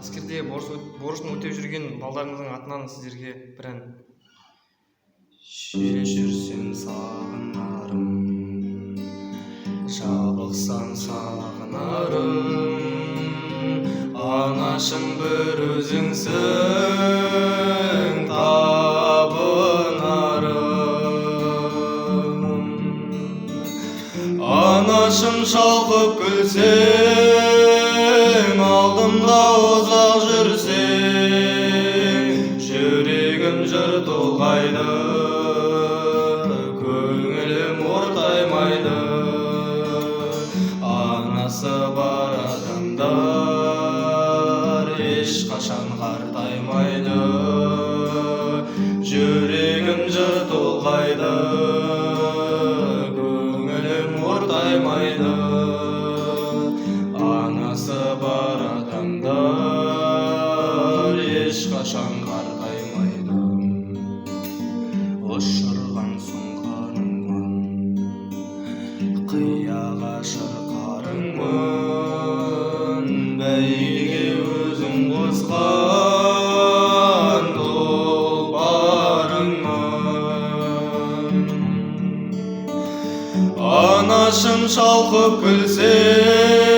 әскерде борышын өтеп жүрген балдарыңыздың атынан сіздерге бір ән. Шешірсем сағынарым, жабықсам сағынарым, анашым бір өзіңсің табынарым. Анашым шалқып күлсең, алдымда ұзақ жүрсең, жүрегім жыр толғайды, көңілім ортаймайды. Анасы бар адамдар ешқашан қартаймайды, жүрегім жыр толғайды, көңілім ортаймайды. Анасы бар адамдар ешқашан қартаймайды. Ұшырған сұңқарыңмын, қияға шырқарыңмын, бәйгеге өзің қосқан тұлпарыңмын. Анашым шалқып күлсең,